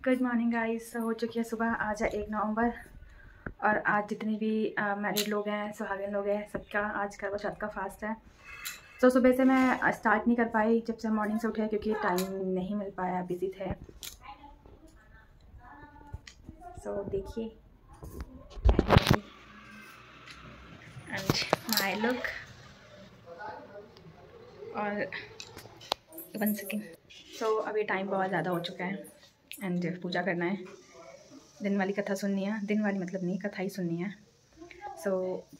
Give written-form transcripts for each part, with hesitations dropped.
Good morning guys. हो चुकी है सुबह। आज है 1 नवंबर और आज जितने भी मैरिड लोग हैं, सुहागिन लोग हैं, सबका आज करवा चौथ का फास्ट है। तो सुबह से मैं स्टार्ट नहीं कर पाई जब से मॉर्निंग से उठे, क्योंकि टाइम नहीं मिल पाया, बिजी थे। सो देखिए एंड माय लुक और 1 सेकेंड। सो अभी टाइम बहुत ज़्यादा हो चुका है एंड पूजा करना है, दिन वाली कथा सुननी है। दिन वाली मतलब नहीं, कथा ही सुननी है। सो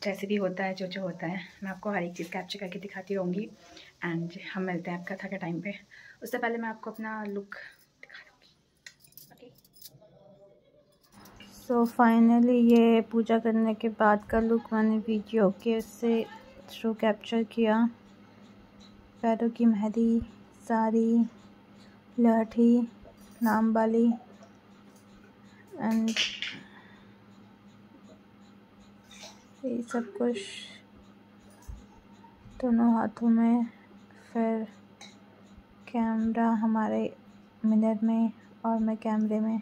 जैसे भी होता है, जो होता है, मैं आपको हर एक चीज़ कैप्चर करके दिखाती रहूँगी एंड हम मिलते हैं कथा के टाइम पे। उससे पहले मैं आपको अपना लुक दिखा दूँगी। ओके, सो फाइनली ये पूजा करने के बाद का लुक मैंने वीडियो के उससे थ्रू कैप्चर किया। पैरों की मेहंदी, साड़ी, लहठी, नाम वाली एंड ये सब कुछ दोनों हाथों में, फिर कैमरा हमारे मिरर में और मैं कैमरे में।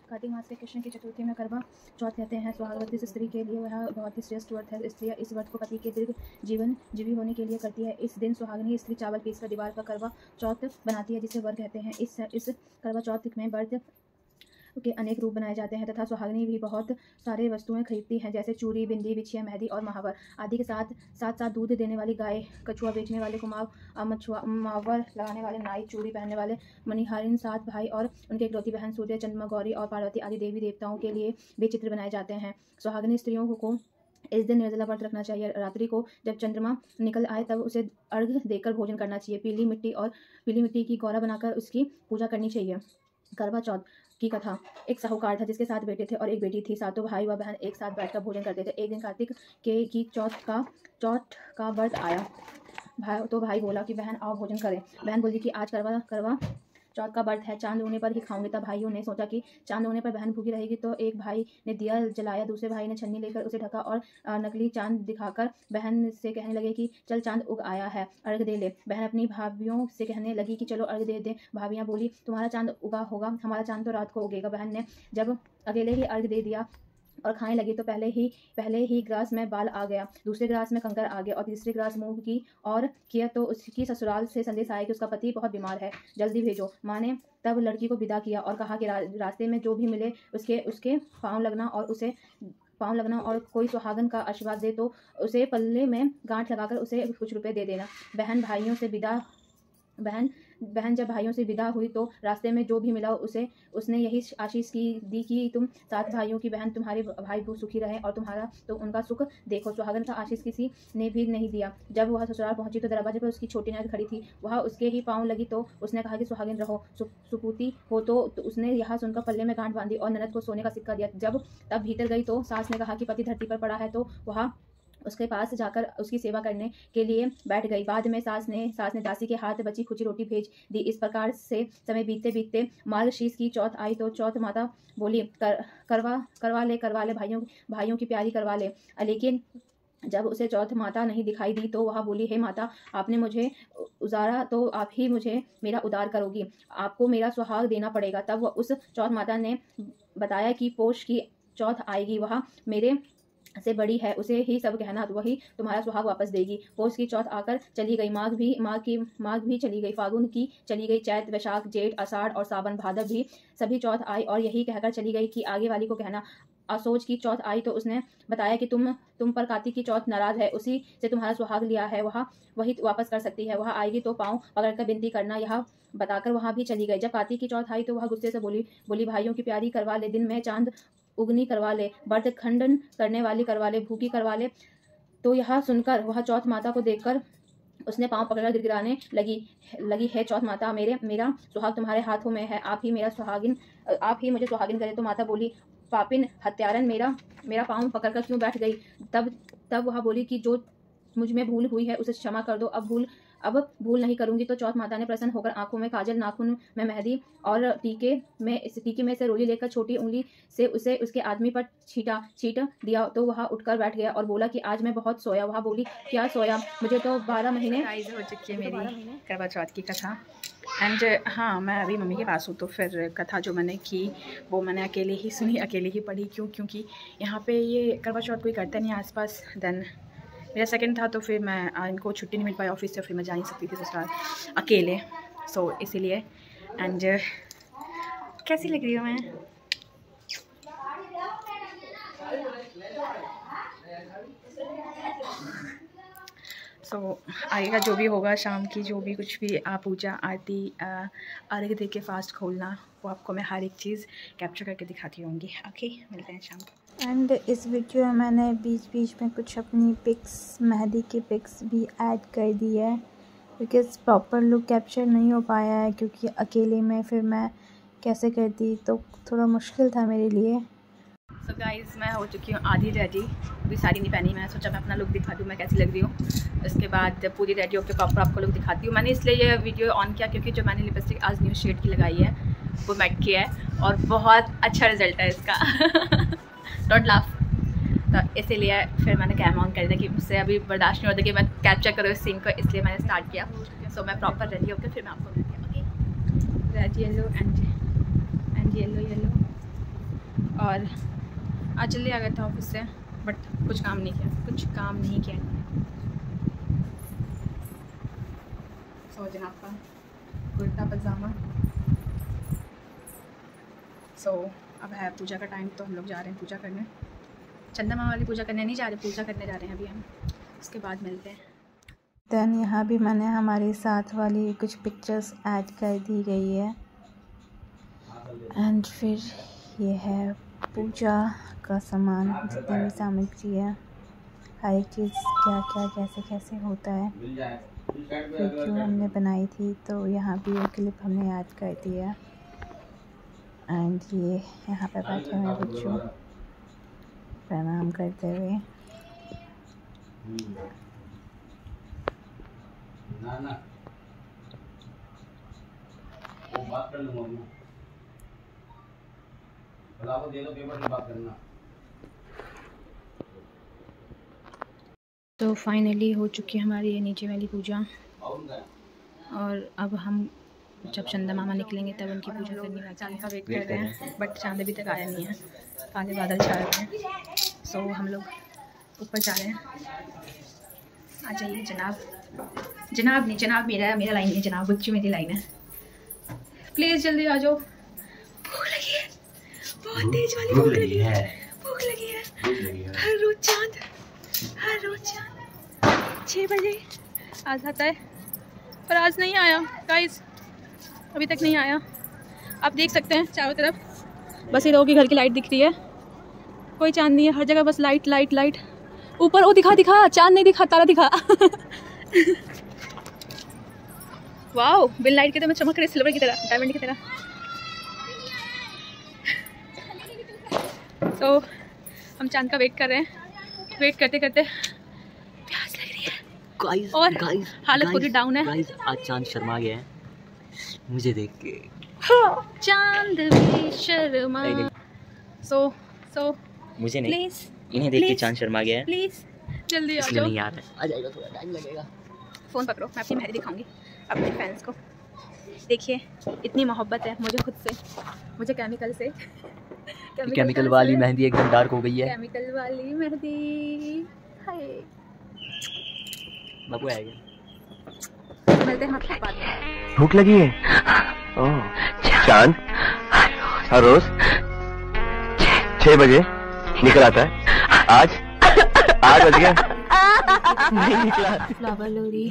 कार्तिक मास के कृष्ण की चतुर्थी में करवा चौथ कहते हैं। सुहागवती स्त्री के लिए वह बहुत ही श्रेष्ठ व्रत है। स्त्रियाँ इस व्रत को पति के दीर्घ जीवन जीवी होने के लिए करती है। इस दिन सुहागिनी स्त्री चावल पीसकर दीवार पर करवा चौथ बनाती है, जिसे व्रत कहते हैं। इस करवा चौथ में व्रत के अनेक रूप बनाए जाते हैं तथा सुहागिनी भी बहुत सारे वस्तुएं खरीदती हैं, जैसे चूड़ी, बिंदी, बिछिया, मेहंदी और महावर आदि के साथ साथ दूध देने वाली गाय, कछुआ बेचने वाले कुमाव, मावर लगाने वाले नाई, चूड़ी पहनने वाले मणिहारिन, 7 भाई और उनके इकलौती बहन सूर्य, चंद्रमा, गौरी और पार्वती आदि देवी देवताओं के लिए भी चित्र बनाए जाते हैं। सुहागिनी स्त्रियों को इस दिन निर्जला व्रत रखना चाहिए। रात्रि को जब चंद्रमा निकल आए तब उसे अर्घ देकर भोजन करना चाहिए। पीली मिट्टी की गौरा बनाकर उसकी पूजा करनी चाहिए। करवा चौथ की कथा। एक साहूकार था जिसके 7 बेटे थे और एक बेटी थी। सातों भाई व बहन एक साथ बैठकर भोजन करते थे। एक दिन कार्तिक की चौथ का व्रत आया। भाई बोला कि बहन आओ भोजन करें। बहन बोली कि आज करवा चौथ का व्रत है, चांद होने पर ही खाऊंगी। तब भाइयों ने सोचा कि चांद होने पर बहन भूखी रहेगी, तो एक भाई ने दिया जलाया, दूसरे भाई ने छन्नी लेकर उसे ढका और नकली चांद दिखाकर बहन से कहने लगे कि चल चांद उग आया है, अर्घ दे ले। बहन अपनी भाभियों से कहने लगी कि चलो अर्घ दे दे। भाभियां बोली तुम्हारा चांद उगा होगा, हमारा चांद तो रात को उगेगा। बहन ने जब अकेले ही अर्घ दे दिया और खाने लगी तो पहले ही ग्रास में बाल आ गया, दूसरे ग्रास में कंकर आ गया और तीसरे ग्रास मुंह की और किया तो उसकी ससुराल से संदेश आया कि उसका पति बहुत बीमार है, जल्दी भेजो। माँ ने तब लड़की को विदा किया और कहा कि रास्ते में जो भी मिले उसके पाँव लगना और कोई सुहागन का आशीर्वाद दे तो उसे पल्ले में गांठ लगाकर उसे कुछ रुपए दे देना। बहन जब भाइयों से विदा हुई तो रास्ते में जो भी मिला उसने यही आशीष दी कि तुम 7 भाइयों की बहन, तुम्हारे भाई बहुत सुखी रहे और तुम्हारा तो उनका सुख देखो। सुहागन का आशीष किसी ने भी नहीं दिया। जब वह ससुराल पहुंची तो दरवाजे पर उसकी छोटी ननद खड़ी थी। वह उसके ही पाँव लगी तो उसने कहा कि सुहागिन रहो, सुपूती हो। तो उसने यह सुनकर पल्ले में गांठ बांधी और ननद को सोने का सिक्का दिया। तब भीतर गई तो सास ने कहा कि पति धरती पर पड़ा है, तो वह उसके पास जाकर उसकी सेवा करने के लिए बैठ गई। बाद में सास ने दासी के हाथ बची खुची रोटी भेज दी। इस प्रकार से समय बीतते मार्गशीर्ष की चौथ आई तो चौथ माता बोली करवा ले भाइयों की प्यारी करवा ले। लेकिन जब उसे चौथ माता नहीं दिखाई दी तो वह बोली, हे माता, आपने मुझे उजारा तो आप ही मुझे मेरा उदार करोगी, आपको मेरा सुहाग देना पड़ेगा। तब उस चौथ माता ने बताया कि पोष की चौथ आएगी, वह मेरे से बड़ी है, उसे ही सब कहना, वही तुम्हारा सुहाग वापस देगी। पोष की चौथ आकर चली गई, माघ भी चली गई, फागुन की चली गई, चैत, वैशाख, जेठ, आषाढ़ और सावन, भादव भी सभी चौथ आई और यही कहकर चली गई कि आगे वाली को कहना। असोज की चौथ आई तो उसने बताया कि तुम पर कार्तिक की चौथ नाराज है, उसी से तुम्हारा सुहाग लिया है, वही वापस कर सकती है। वह आएगी तो पाँव पकड़कर विनती करना। यह बताकर वहां भी चली गई। जब कार्तिक की चौथ आई तो वह गुस्से से बोली भाइयों की प्यारी करवा ले, दिन में चांद उगनी करवा ले, व्रत खंडन करने वाली करवा ले, भूखी करवा ले। तो यह सुनकर वह चौथ माता को देखकर उसने पांव पकड़कर गिड़गिड़ाने लगी है चौथ माता, मेरा सुहाग तुम्हारे हाथों में है, आप ही मुझे सुहागिन करे। तो माता बोली, पापिन हत्यारन, मेरा पांव पकड़कर क्यों बैठ गई। तब वह बोली कि जो मुझ में भूल हुई है उसे क्षमा कर दो, अब भूल नहीं करूंगी। तो चौथ माता ने प्रसन्न होकर आंखों में काजल, नाखून में मेहंदी और टीके में से रोली लेकर छोटी उंगली से उसे उसके आदमी पर छीट दिया। तो वह उठकर बैठ गया और बोला कि आज मैं बहुत सोया। वह बोली, क्या सोया, मुझे तो 12 महीने गाइस हो चुकी है मेरी करवा चौथ की कथा एंड हाँ, मैं अभी मम्मी के पास हूँ, तो फिर कथा जो मैंने की वो मैंने अकेले ही सुनी, अकेले ही पढ़ी। क्योंकि यहाँ पे ये करवा चौथ कोई करता नहीं आसपास। देन मेरा सेकंड था, तो फिर मैं इनको छुट्टी नहीं मिल पाई ऑफिस से, फिर मैं जा नहीं सकती थी ससुराल अकेले, सो इसीलिए। एंड कैसी लग रही हूँ मैं? आगे का जो भी होगा, शाम की जो भी कुछ भी पूजा आरती अर्घ्य दे के फास्ट खोलना, वो आपको मैं हर एक चीज़ कैप्चर करके दिखाती रहूँगी। ओके, मिलते हैं शाम को। एंड इस वीडियो में मैंने बीच बीच में कुछ अपनी पिक्स, मेहंदी की पिक्स भी ऐड कर दी है, बिकॉज़ प्रॉपर लुक कैप्चर नहीं हो पाया है, क्योंकि अकेले में फिर मैं कैसे करती, तो थोड़ा मुश्किल था मेरे लिए। सो गाइज़, मैं हो चुकी हूँ आधी रेडी, अभी साड़ी नहीं पहनी। मैं सोचा मैं अपना लुक दिखा दूँ मैं कैसी लग रही हूँ, उसके बाद पूरी रेडी होकर प्रॉपर आपको लुक दिखाती हूँ। मैंने इसलिए ये वीडियो ऑन किया क्योंकि जो मैंने लिपस्टिक आज न्यू शेड की लगाई है वो मैट की है और बहुत अच्छा रिजल्ट है इसका। Don't laugh. तो इसीलिए फिर मैंने कैम ऑन कर दिया कि मुझसे अभी बर्दाश्त नहीं होता कि मैं कैप्चर करूँ इस सीन को, इसलिए मैंने स्टार्ट किया। सो मैं प्रॉपर रेडी होकर फिर मैं आपको मिलती हूँ। Okay, red yellow and yellow. और आज जल्दी आ गया था ऑफिस से, बट कुछ काम नहीं किया। सो जनाब का कुर्ता पजामा। सो अब है पूजा का टाइम, तो हम लोग जा रहे हैं पूजा करने। चंदा मामा वाली पूजा करने नहीं जा रहे, पूजा करने जा रहे हैं अभी हम, उसके बाद मिलते हैं। देन यहाँ भी मैंने हमारे साथ वाली कुछ पिक्चर्स ऐड कर दी गई है। एंड फिर ये है पूजा का सामान, जितनी भी सामग्री है, हर एक चीज़ क्या क्या कैसे कैसे होता है, वीडियो हमने बनाई थी, तो यहाँ भी वो क्लिप हमने ऐड कर दिया। एंड ये यहाँ पे बैठे हुए बच्चों प्रणाम करते हुए। वो बात कर लूँगा, दे दो पेपर की बात करना। तो फाइनली हो चुकी है हमारी ये नीचे वाली पूजा, और अब हम जब चंदा मामा निकलेंगे तब उनकी पूजा करनी है। चांद का वेट कर रहे हैं, बट चांद अभी तक आया नहीं है, काले बादल छा रहे हैं। सो हम लोग ऊपर जा रहे हैं। आ जाइए जनाब नहीं, जनाब मेरा लाइन है, जनाब बच्ची मेरी लाइन है। प्लीज़ जल्दी आ जाओ, भूख लगी है, बहुत तेज वाली भूख लगी है। हर रोज चांद 6 बजे आ जाता है, पर आज नहीं आया गाइस, अभी तक नहीं आया। आप देख सकते हैं चारों तरफ बस ये लोगों की घर की लाइट दिख रही है, कोई चांद नहीं है, हर जगह बस लाइट। ऊपर वो दिखा, चांद नहीं दिखा, तारा दिखा। वाओ, बिन लाइट के तो मैं चमक रही, सिल्वर की तरह, डायमंड की तरह। तो हम चांद का वेट कर रहे हैं, वेट करते प्यास लग रही है और हालत पूरी डाउन है। गाइस, आज चांद शर्मा गया है मुझे देख के। चांद भी शर्मा। सो मुझे नहीं, प्लीज इन्हें देख के चांद शर्मा गया है, प्लीज जल्दी आ इसलिए जाओ। नहीं याद है, आ जाएगा, थोड़ा टाइम लगेगा। फ़ोन पकड़ो, मैं अपनी मेहंदी दिखाऊंगी अपने फैंस को। देखिए इतनी मोहब्बत है मुझे खुद से, मुझे केमिकल से केमिकल वाली मेहंदी एकदम डार्क हो गई है। केमिकल वाली मेहंदी। हाय, बाबू आएगा, मिलते हैं आपके बाद में। भूख लगी है? ओह, चांद हर रोज 6 बजे निकल आता है, आज बज गया नहीं निकला। फ्लावर लोरी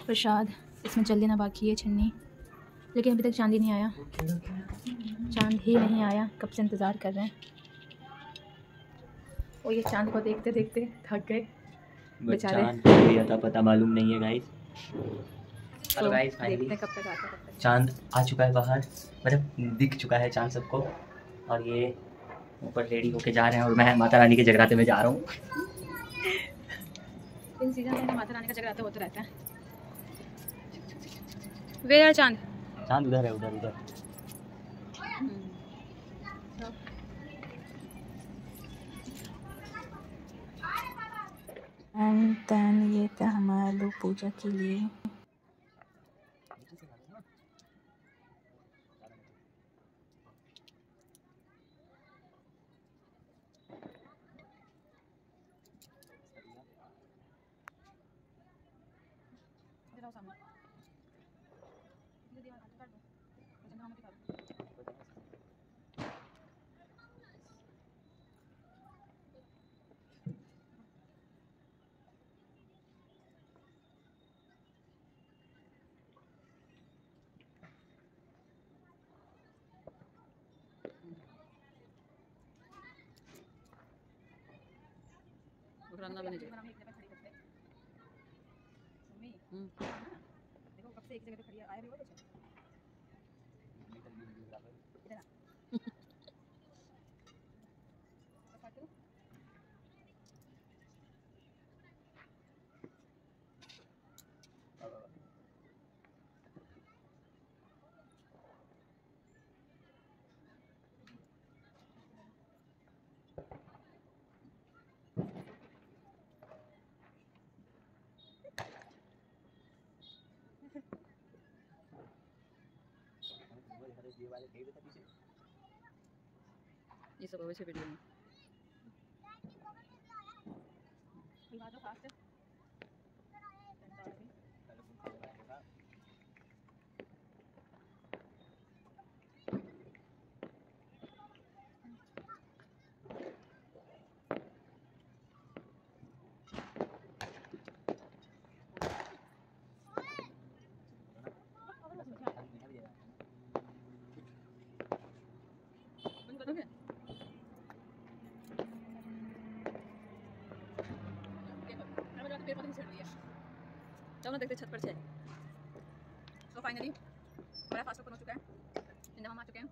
प्रसाद, इसमें चल देना बाकी है छन्नी, लेकिन अभी तक चांद ही नहीं आया, चांद ही नहीं आया, कब से इंतज़ार कर रहे हैं। और ये चांद को देखते देखते थक गए बेचारे। चांद कोई अता पता मालूम नहीं है गाइस। तो गाइस फाइनली देखते कब तक आता है। चांद आ चुका है बाहर, मतलब दिख चुका है चांद सबको, और ये ऊपर रेडी होके जा रहे हैं और मैं माता रानी के जगराते में जा रहा हूँ। इन सीजन में माता रानी का जगराता होता रहता है। वेयर है चांद? चांद उधर है, उधर। एंड देन ये था हमारा लोग पूजा के लिए। आओ सामने दीदी कर दो चंदा हम दिखा दो वरना बने जाए। देखो कब से एक जगह पे खड़ी है, आया भी वो कुछ इधर आ ये सब वैसे वीडियो में खुलवा दो फास्ट बंद करोगे? चलो देखते छत पर से। तो फाइनली हमारा फास्ट ओपन हो चुका है, हम आ चुके हैं,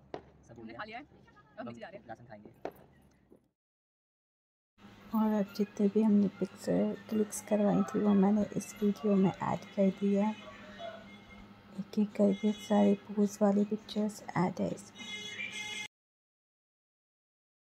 हमने खा लिया है, अब नीचे जा रहे हैं, राशन खाएंगे। और अब जितने भी हमने पिक्चर क्लिक्स करवाई थी वो मैंने इस वीडियो में ऐड कर दिया, एक एक करके सारे पोज वाली पिक्चर्स ऐड है इसमें।